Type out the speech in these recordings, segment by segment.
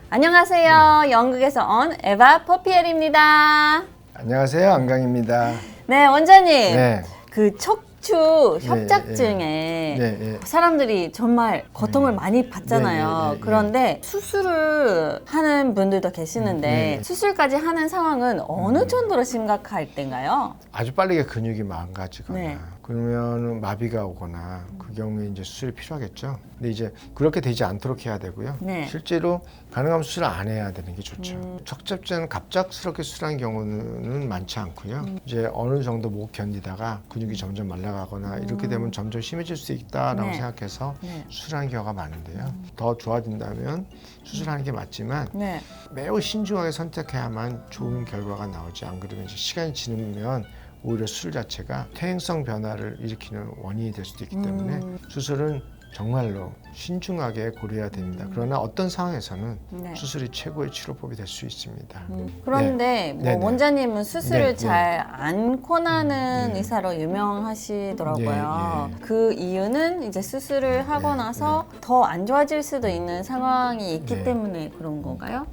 안녕하세요. 영국에서 온 에바 포피엘입니다. 안녕하세요. 안강입니다. 네, 원장님. 네. 그 척추 협착증에 네. 사람들이 정말 고통을 많이 받잖아요. 네. 그런데 수술을 하는 분들도 계시는데 네. 수술까지 하는 상황은 어느 정도로 심각할 때인가요? 아주 빠르게 근육이 망가지거나 네. 그러면 마비가 오거나 그 경우에 이제 수술이 필요하겠죠. 근데 이제 그렇게 되지 않도록 해야 되고요. 네. 실제로 가능하면 수술 안 해야 되는 게 좋죠. 척추협착증 갑작스럽게 수술한 경우는 많지 않고요. 이제 어느 정도 못 견디다가 근육이 점점 말라가거나 이렇게 되면 점점 심해질 수 있다라고 네. 생각해서 네. 수술하는 경우가 많은데요. 더 좋아진다면 수술하는 게 맞지만 네. 매우 신중하게 선택해야만 좋은 결과가 나오지, 안 그러면 이제 시간이 지나면 오히려 수술 자체가 퇴행성 변화를 일으키는 원인이 될 수도 있기 때문에 수술은 정말로 신중하게 고려해야 됩니다. 그러나 어떤 상황에서는 네. 수술이 최고의 치료법이 될 수 있습니다. 그런데 뭐 네네. 원장님은 수술을 네. 잘 않고 나는 네. 의사로 유명하시더라고요. 네. 그 이유는 이제 수술을 하고 나서 더 안 좋아질 수도 있는 상황이 있기 네. 때문에 그런 건가요?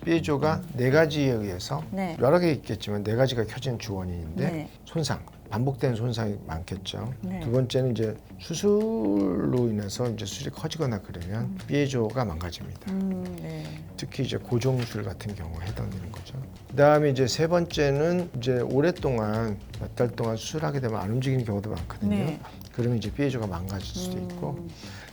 삐에조가 네 가지에 의해서 네. 여러 개 있겠지만 네 가지가 켜진 주원인인데 네. 손상, 반복된 손상이 많겠죠. 네. 두 번째는 이제 수술로 인해서 이제 수술이 커지거나 그러면 삐에조가 망가집니다. 네. 특히 이제 고정술 같은 경우에 해당되는 거죠. 그다음에 이제 세 번째는 이제 오랫동안 몇 달 동안 수술하게 되면 안 움직이는 경우도 많거든요. 네. 그러면 이제 삐에조가 망가질 수도 있고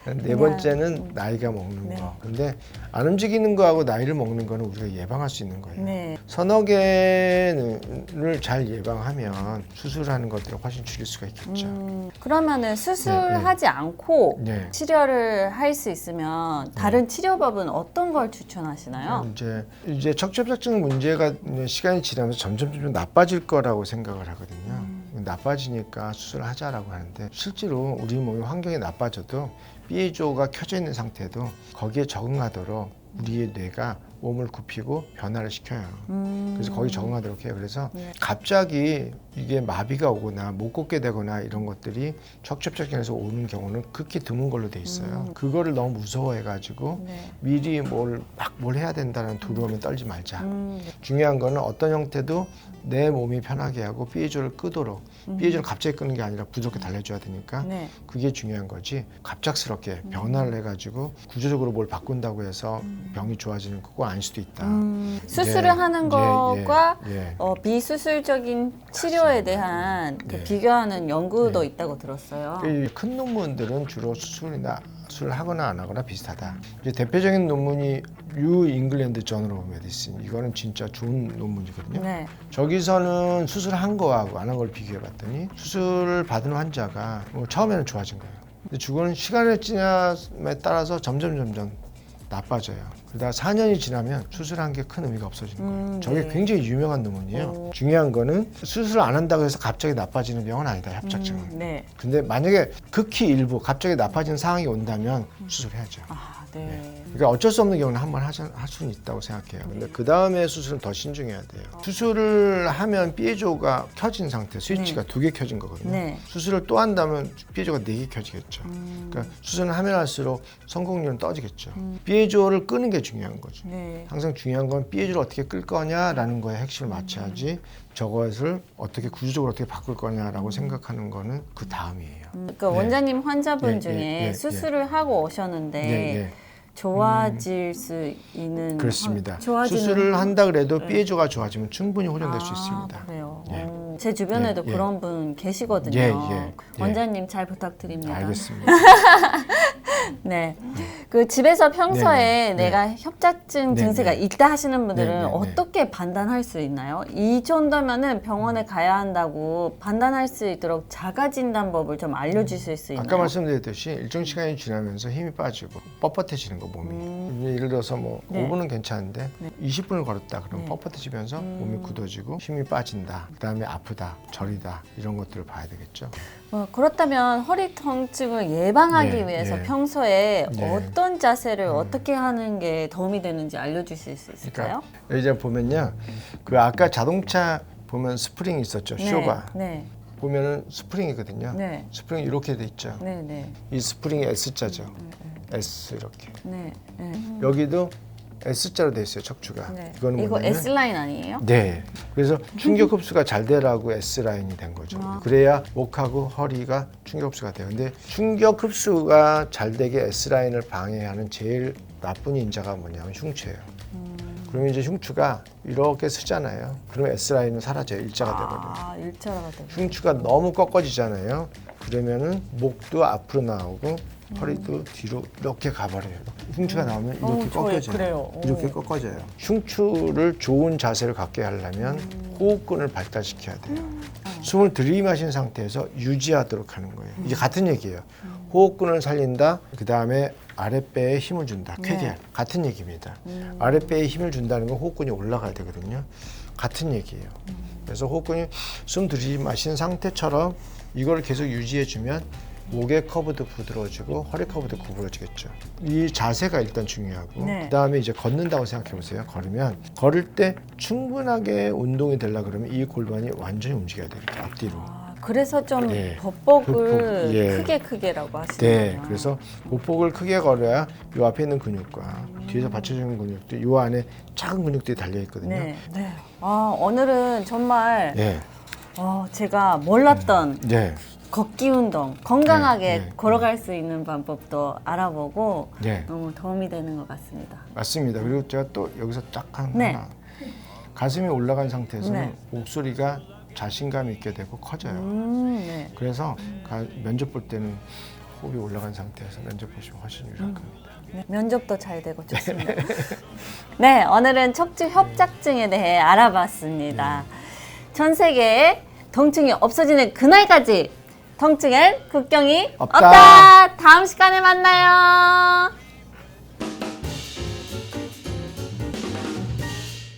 네 그냥, 번째는 나이가 먹는 네. 거. 근데 안 움직이는 거하고 나이를 먹는 거는 우리가 예방할 수 있는 거예요. 네. 서너 개를 잘 예방하면 수술하는 것들을 훨씬 줄일 수가 있겠죠. 그러면은 수술하지 않고 네. 치료를 할 수 있으면 다른 치료법은 어떤 걸 추천하시나요? 이제 척추협착증 문제가 시간이 지나면서 점점 나빠질 거라고 생각을 하거든요. 나빠지니까 수술을 하자라고 하는데 실제로 우리 몸의 환경이 나빠져도 삐에조가 켜져 있는 상태도 거기에 적응하도록 우리의 뇌가 몸을 굽히고 변화를 시켜요. 그래서 거기 적응하도록 해요. 그래서 갑자기 이게 마비가 오거나 못 걷게 되거나 이런 것들이 척추협착증에서 오는 경우는 극히 드문 걸로 돼 있어요. 그거를 너무 무서워해가지고 네. 미리 뭘 해야 된다는 두려움에 떨지 말자. 중요한 거는 어떤 형태도 내 몸이 편하게 하고 삐에조를 끄도록 삐에조를 갑자기 끄는 게 아니라 부드럽게 달래줘야 되니까 네. 그게 중요한 거지 갑작스럽게 변화를 해가지고 구조적으로 뭘 바꾼다고 해서 병이 좋아지는 거고 아닐 수도 있다. 수술을 하는 것과 예. 비수술적인 치료에 대한 그 네. 비교하는 연구도 있다고 들었어요. 큰 논문들은 주로 수술을 하거나 안 하거나 비슷하다. 이제 대표적인 논문이 뉴 잉글랜드 저널 오브 메디신, 이거는 진짜 좋은 논문이거든요. 네. 저기서는 수술한 거하고 안 한 걸 비교해봤더니 수술을 받은 환자가 처음에는 좋아진 거예요. 근데 죽어는 시간이 지남에 따라서 점점 나빠져요. 그러다가 4년이 지나면 수술한 게 큰 의미가 없어지는 거예요. 저게 굉장히 유명한 논문이에요. 중요한 거는 수술을 안 한다고 해서 갑자기 나빠지는 병은 아니다, 협착증은. 네. 근데 만약에 극히 일부 갑자기 나빠지는 상황이 온다면 수술해야죠. 아, 네. 그러니까 어쩔 수 없는 경우는 한번 할 수는 있다고 생각해요. 근데 그 다음에 수술은 더 신중해야 돼요. 수술을 하면 삐에조가 켜진 상태, 스위치가 두 개 켜진 거거든요. 네. 수술을 또 한다면 삐에조가 네 개 켜지겠죠. 그러니까 수술을 하면 할수록 성공률은 떨어지겠죠. 삐에조를 끄는 게 중요한 거죠. 네. 항상 중요한 건 삐에조를 어떻게 끌 거냐라는 거에 핵심을 맞춰야지 저것을 어떻게 구조적으로 어떻게 바꿀 거냐라고 생각하는 거는 그 다음이에요. 그러니까 원장님 환자분 중에 예. 수술을 하고 오셨는데 좋아질 수 있는 그렇습니다. 좋아지는- 수술을 한다 그래도 삐에조가 좋아지면 충분히 호전될 수 있습니다. 그래요. 예. 제 주변에도 예. 그런 분 계시거든요. 예. 원장님 잘 부탁드립니다. 알겠습니다. 네. 그 집에서 평소에 네. 내가 협착증 네. 증세가 네. 있다 하시는 분들은 네. 어떻게 판단할 수 있나요? 이 정도면은 병원에 가야 한다고 판단할 수 있도록 자가진단법을 좀 알려주실 수 있나요? 아까 말씀드렸듯이 일정 시간이 지나면서 힘이 빠지고 뻣뻣해지는 거 몸이. 예를 들어서 뭐 네. 5분은 괜찮은데 20분을 걸었다 그러면 뻣뻣해지면서 몸이 굳어지고 힘이 빠진다. 그다음에 아프다, 저리다 이런 것들을 봐야 되겠죠. 그렇다면 허리 통증을 예방하기 예, 위해서 예. 평소에 예. 어떤 자세를 어떻게 하는 게 도움이 되는지 알려주실 수 있을까요? 그러니까 이제 보면요, 그 아까 자동차 보면 스프링 있었죠, 쇼가. 네. 보면은 스프링이거든요. 네. 스프링 이렇게 돼 있죠. 네. 이 스프링이 S자죠. S 이렇게. 네. 여기도 S자로 돼 있어요, 척추가. 네. 이거는 이거 뭐냐면 S라인 아니에요? 네. 그래서 충격 흡수가 잘 되라고 S 라인이 된 거죠. 그래야 목하고 허리가 충격 흡수가 돼요. 근데 충격 흡수가 잘 되게 S 라인을 방해하는 제일 나쁜 인자가 뭐냐면 흉추예요. 그러면 이제 흉추가 이렇게 쓰잖아요. 그러면 S 라인은 사라져요. 일자가 돼버려요. 아, 일자가 되고. 흉추가 너무 꺾어지잖아요. 그러면은 목도 앞으로 나오고 허리도 뒤로 이렇게 가버려요. 흉추가 나오면 이렇게 꺾여져요. 그래요. 이렇게 꺾어져요. 흉추를 좋은 자세를 갖게 하려면 호흡근을 발달시켜야 돼요. 숨을 들이마신 상태에서 유지하도록 하는 거예요. 이게 같은 얘기예요. 호흡근을 살린다. 그 다음에 아랫배에 힘을 준다. 쾌결. 네. 같은 얘기입니다. 아랫배에 힘을 준다는 건 호흡근이 올라가야 되거든요. 같은 얘기예요. 그래서 호흡근이 숨 들이마신 상태처럼 이걸 계속 유지해주면 목의 커브도 부드러워지고 허리 커브도 구부러지겠죠. 이 자세가 일단 중요하고 네. 그다음에 이제 걷는다고 생각해 보세요. 걸으면 걸을 때 충분하게 운동이 되려 그러면 이 골반이 완전히 움직여야 됩니다. 앞뒤로. 아, 그래서 좀 네. 보폭을 예. 크게라고 하시는구나. 네, 그래서 보폭을 크게 걸어야 이 앞에 있는 근육과 뒤에서 받쳐주는 근육도 이 안에 작은 근육들이 달려 있거든요. 네. 네. 아, 오늘은 정말 네, 제가 몰랐던 네, 걷기 운동, 건강하게 네, 네, 걸어갈 수 있는 방법도 알아보고 네, 너무 도움이 되는 것 같습니다. 맞습니다. 그리고 제가 또 여기서 딱 네. 하나 가슴이 올라간 상태에서는 네. 목소리가 자신감 있게 되고 커져요. 네. 그래서 면접 볼 때는 호흡이 올라간 상태에서 면접 보시면 훨씬 유리할 겁니다. 네, 면접도 잘 되고 좋습니다. 네, 오늘은 척추 협착증에 대해 알아봤습니다. 전 세계에 통증이 없어지는 그날까지 통증엔 국경이 없다. 없다. 다음 시간에 만나요.